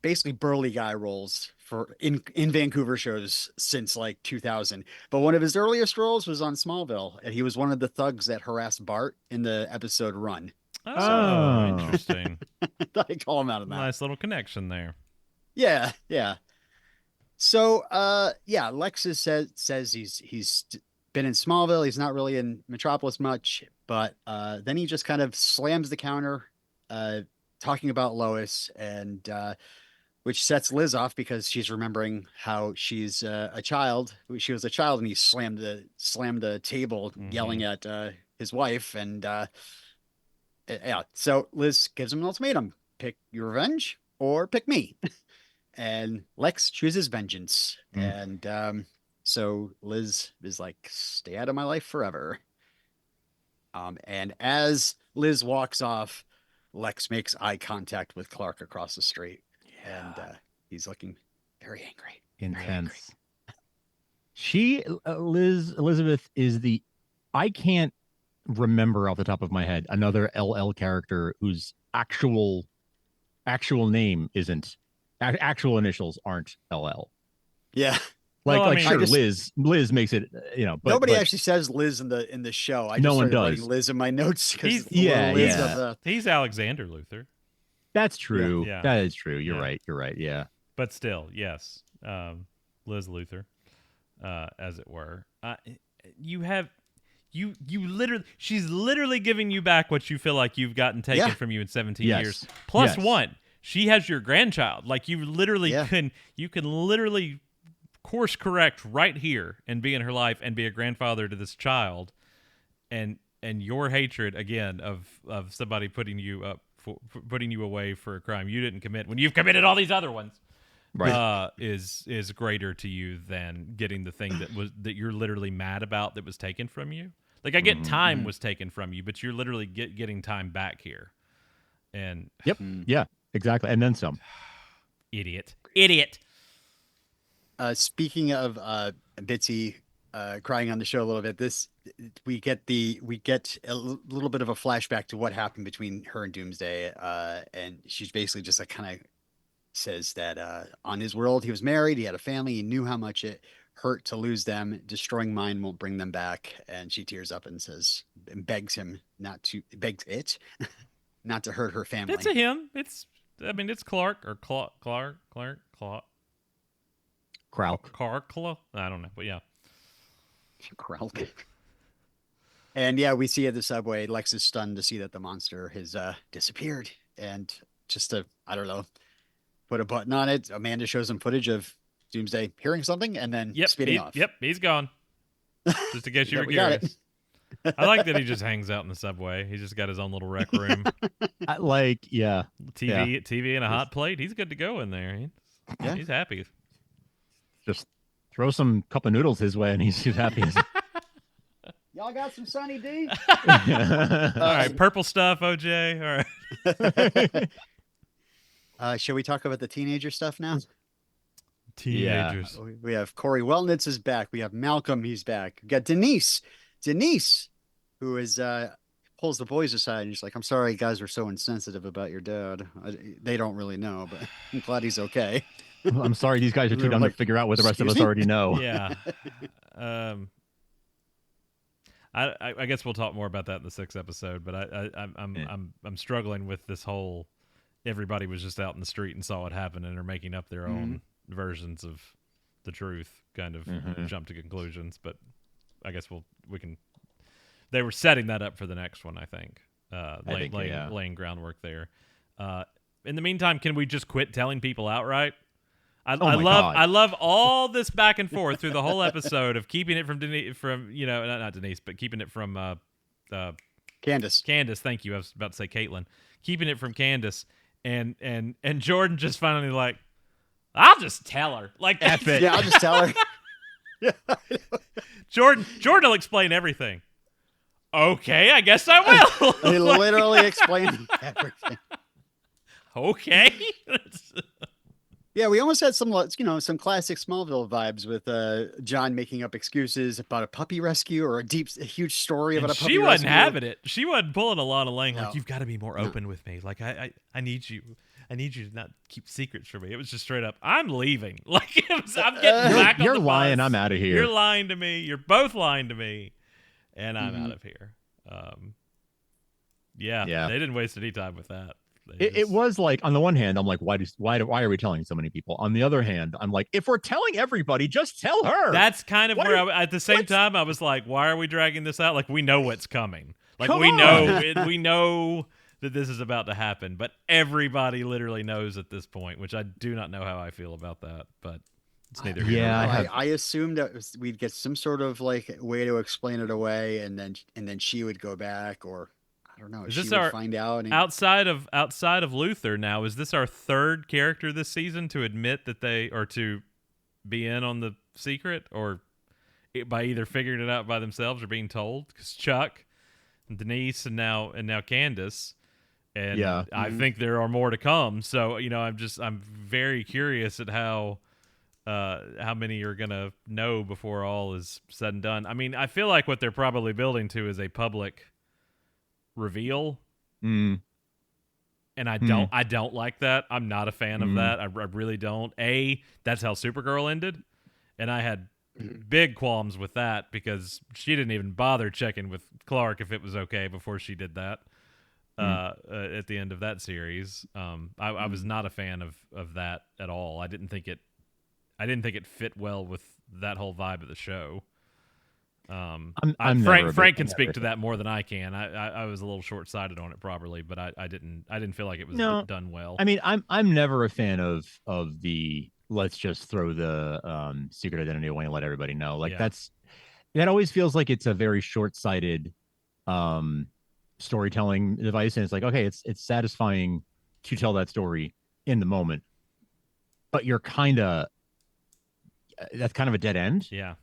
basically burly guy roles in Vancouver shows since like 2000. But one of his earliest roles was on Smallville, and he was one of the thugs that harassed Bart in the episode Run. Oh, interesting. I call him out of that. Nice little connection there. Yeah. So, Lex says he's been in Smallville. He's not really in Metropolis much, but then he just kind of slams the counter, talking about Lois, and which sets Liz off because she's remembering how she's a child. She was a child, and he slammed the table, yelling at his wife, and so Liz gives him an ultimatum: pick your revenge or pick me. And Lex chooses vengeance. And so Liz is like, stay out of my life forever. And as Liz walks off, Lex makes eye contact with Clark across the street. Yeah. And he's looking very angry. Intense. Elizabeth is I can't remember off the top of my head another LL character whose actual name isn't, actual initials aren't LL. Yeah. Sure, Liz makes it, but nobody actually says Liz in the show. I just no one does. Writing Liz in my notes because he's Alexander Luthor. That's true. Yeah. That is true. You're right. Yeah. But still, yes, Liz Luthor, as it were. She's literally giving you back what you feel like you've gotten taken from you in 17 years. Plus one, she has your grandchild. Like you literally can literally course correct right here and be in her life and be a grandfather to this child, and your hatred again of somebody putting you up for putting you away for a crime you didn't commit when you've committed all these other ones, right? Is greater to you than getting the thing that you're literally mad about that was taken from you. Like I get time was taken from you, but you're literally getting time back here. And yeah, exactly, and then some. Idiot. Speaking of Bitsy crying on the show a little bit, we get a little bit of a flashback to what happened between her and Doomsday, and she's basically just like kind of says that on his world he was married, he had a family, he knew how much it hurt to lose them. Destroying mine won't bring them back, and she tears up and begs not to hurt her family. It's a him. It's Clark or Clark. Krauk. I don't know, but yeah. Krauk. And yeah, we see at the subway, Lex is stunned to see that the monster has disappeared. And just to, I don't know, put a button on it, Amanda shows him footage of Doomsday hearing something and then speeding off. Yep, he's gone. Just in case you were curious. I like that he just hangs out in the subway. He's just got his own little rec room. TV and a hot plate. He's good to go in there. He's happy. Just throw some cup of noodles his way and he's happy. Y'all got some Sunny D? All right, purple stuff, OJ. All right. Shall we talk about the teenager stuff now? Teenagers. We have Corey Wellnitz is back. We have Malcolm. He's back. We got Denise, who is pulls the boys aside and he's like, "I'm sorry, you guys are so insensitive about your dad. They don't really know, but I'm glad he's okay." I'm sorry, these guys are too dumb to figure out what the rest of us already know. Yeah. I guess we'll talk more about that in the 6th episode, but I'm struggling with this whole everybody was just out in the street and saw it happen and are making up their own versions of the truth, kind of jump to conclusions. But I guess we can. They were setting that up for the next one, I think. Laying groundwork there. In the meantime, can we just quit telling people outright? I love all this back and forth through the whole episode of keeping it from not Denise, but keeping it from Candace. Candace, thank you. I was about to say Caitlin. Keeping it from Candace, and Jordan just finally like, I'll just tell her. Like, F it. Yeah, I'll just tell her. Yeah. Jordan will explain everything. Okay, I guess I will. He literally explained everything. Okay. Yeah, we almost had some classic Smallville vibes with John making up excuses about a puppy rescue or a huge story about a puppy rescue. She wasn't having it. She wasn't pulling a lot of Lang. Like, you've got to be more open with me. Like, I need you. I need you to not keep secrets from me. It was just straight up, I'm leaving. Like, I'm getting back on the bus. You're lying. I'm out of here. You're lying to me. You're both lying to me. And I'm out of here. Yeah, they didn't waste any time with that. It was like, on the one hand, I'm like, why are we telling so many people? On the other hand, I'm like, if we're telling everybody, just tell her. That's kind of at the same time, I was like, why are we dragging this out? Like, we know what's coming. Like, we know that this is about to happen, but everybody literally knows at this point, which I do not know how I feel about that, but it's neither here nor there. I assumed that we'd get some sort of like way to explain it away, and then she would go back, or I don't know. Is this our find out outside of Luthor now? Is this our 3rd character this season to admit that they or to be in on the secret, or by either figuring it out by themselves or being told? Because Chuck, and Denise, and now Candace, and I think there are more to come. So I'm very curious at how many are gonna know before all is said and done. I mean, I feel like what they're probably building to is a public reveal, and I don't like that. I'm not a fan of that. I really don't. That's how Supergirl ended, and I had big qualms with that because she didn't even bother checking with Clark if it was okay before she did that at the end of that series. I was not a fan of that at all. I didn't think it fit well with that whole vibe of the show. Frank can speak to that more than I can. I was a little short-sighted on it probably, but I didn't feel like it was done well. I mean, I'm never a fan of the let's just throw the secret identity away and let everybody know. Like that always feels like it's a very short-sighted storytelling device, and it's like, okay, it's satisfying to tell that story in the moment, but that's kind of a dead end. Yeah.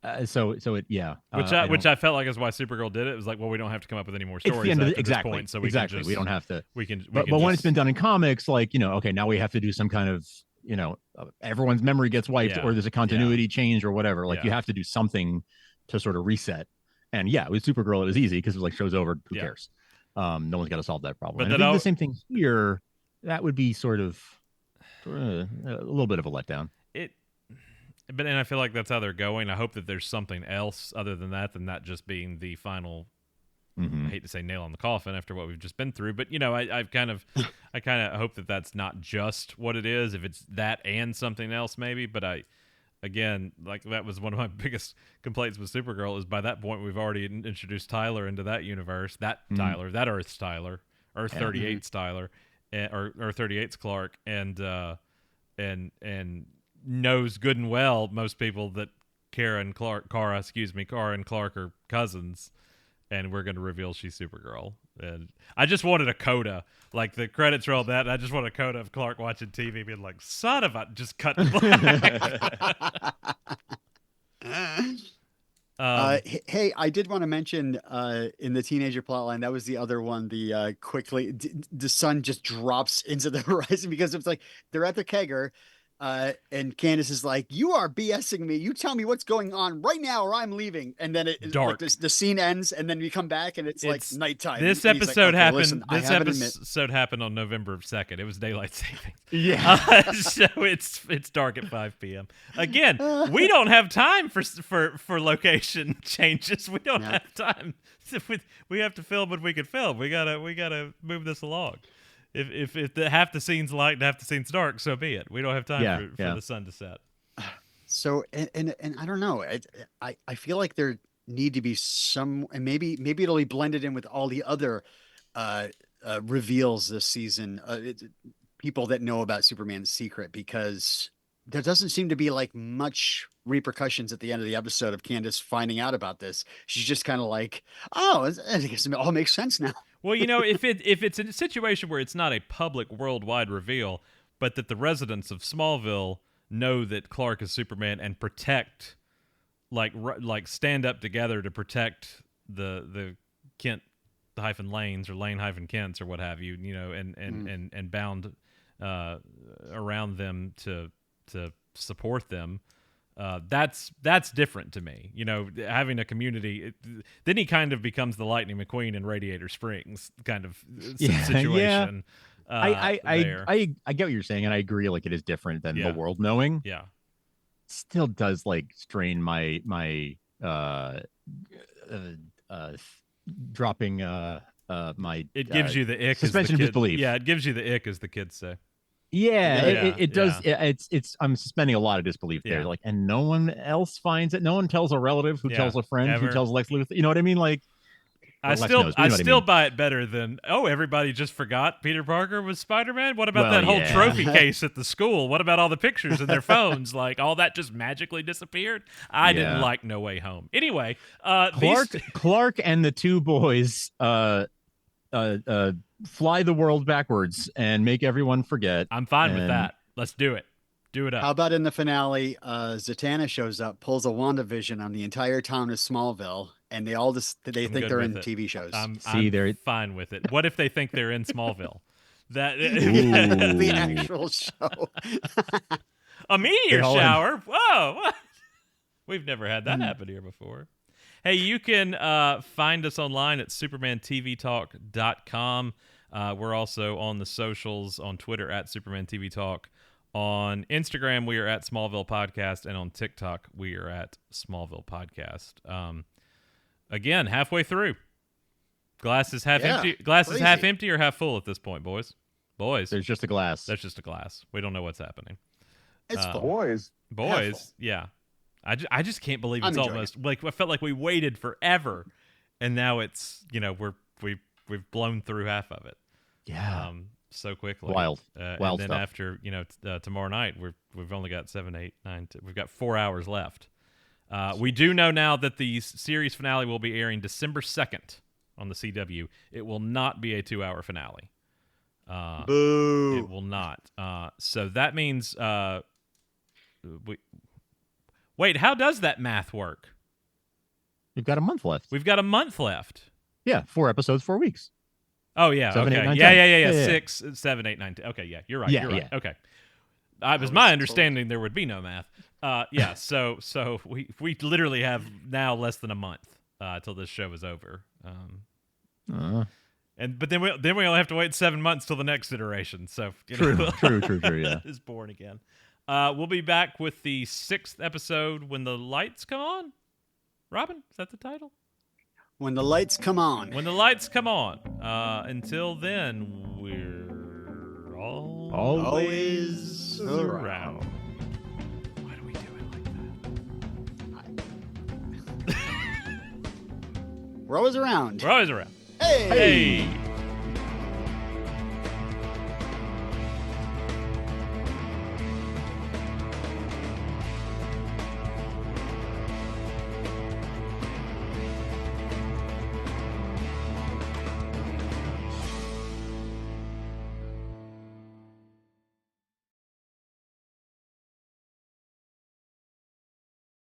Which I felt like is why Supergirl did it. It was like, well, we don't have to come up with any more stories at this point, so we don't have to. But when it's been done in comics, like, okay, now we have to do some kind of, everyone's memory gets wiped, or there's a continuity change or whatever. Like, you have to do something to sort of reset. And with Supergirl, it was easy because it was like, show's over, who cares? No one's got to solve that problem. But I think the same thing here. That would be sort of a little bit of a letdown. And I feel like that's how they're going. I hope that there's something else other than that just being the final. I hate to say nail on the coffin after what we've just been through, but I kind of hope that that's not just what it is. If it's that and something else, maybe. But again, like, that was one of my biggest complaints with Supergirl. Is by that point we've already introduced Tyler into that universe. That Tyler, that Earth's Tyler, Earth 38's Tyler, or 38's Clark, and knows good and well most people that Kara and Clark are cousins, and we're going to reveal she's Supergirl. And I just wanted a coda, like the credits rolled that, and I just wanted a coda of Clark watching TV being like, son of a, just cut to black. Hey, I did want to mention in the teenager plotline, that was the other one. The quickly the sun just drops into the horizon because it's like they're at the kegger. And Candace is like, "You are BSing me. You tell me what's going on right now, or I'm leaving." And then Dark. Like, the scene ends, and then we come back, and it's like nighttime. This And he's like, episode "Okay, happened. listen, This episode happened on November 2nd. It was daylight savings. Yeah. So it's dark at 5 p.m. Again, we don't have time for location changes. We don't have time. We have to film what we can film. We gotta move this along. If half the scene's light and half the scene's dark, so be it. We don't have time for the sun to set. So and I don't know. I feel like there need to be some, and maybe it'll be blended in with all the other reveals this season. People that know about Superman's secret, because there doesn't seem to be like much repercussions at the end of the episode of Candace finding out about this. She's just kind of like, "Oh, I guess it all makes sense now." Well, if it's a situation where it's not a public worldwide reveal, but that the residents of Smallville know that Clark is Superman and protect, like stand up together to protect the Kent Lanes or Lane Kents or what have you, and bound around them to support them. That's different to me. Having a community. Then he kind of becomes the Lightning McQueen in Radiator Springs kind of situation. I get what you're saying, and I agree. Like, it is different than the world knowing. Yeah, still does strain my dropping my. It gives you the ick. Suspension of disbelief. Yeah, it gives you the ick, as the kids say. Yeah, it does. Yeah. It's I'm suspending a lot of disbelief there. Like, and no one else finds it. No one tells a relative who tells a friend who tells Lex Luthor. You know what I mean? Like, I still buy it better than, everybody just forgot Peter Parker was Spider-Man. What about that whole trophy case at the school? What about all the pictures in their phones? Like, all that just magically disappeared. I didn't like No Way Home. Anyway, Clark and the two boys fly the world backwards and make everyone forget. I'm fine with that. Let's do it. Do it up. How about in the finale, Zatanna shows up, pulls a WandaVision on the entire town of Smallville, and they think they're in TV shows. I'm fine with it. What if they think they're in Smallville? The actual show. A meteor shower? Whoa! What? We've never had that happen here before. Hey, you can find us online at supermantvtalk.com. We're also on the socials, on Twitter at Superman TV Talk. On Instagram, we are at Smallville Podcast, and on TikTok, we are at Smallville Podcast. Again, halfway through. Glass is half empty. Glass is half empty or half full at this point, boys. There's just a glass. There's just a glass. We don't know what's happening. It's full. Boys. Yeah. I just can't believe it's almost like, I felt like we waited forever, and now it's we've blown through half of it. Yeah. So quickly. Wild and then stuff. After tomorrow night, we've only got 7, 8, 9. We've got 4 hours left. We do know now that the series finale will be airing December 2nd on the CW. It will not be a 2-hour finale. Boo! It will not. So that means wait, how does that math work? We've got a month left. Yeah, 4 episodes, 4 weeks. Oh yeah, 7, okay. 8, 9, yeah. 10. 6, 7, 8, 9, 10. Okay, yeah, you're right. Yeah, you're right. yeah. Okay. It was my understanding there would be no math. Yeah, so we literally have now less than a month till this show is over. But then we only have to wait 7 months till the next iteration. So True. Yeah, is born again. We'll be back with the 6th episode, When the Lights Come On. Robin, is that the title? When the lights come on. When the lights come on. Until then, we're always around. Why do we do it like that? We're always around. We're always around. Hey!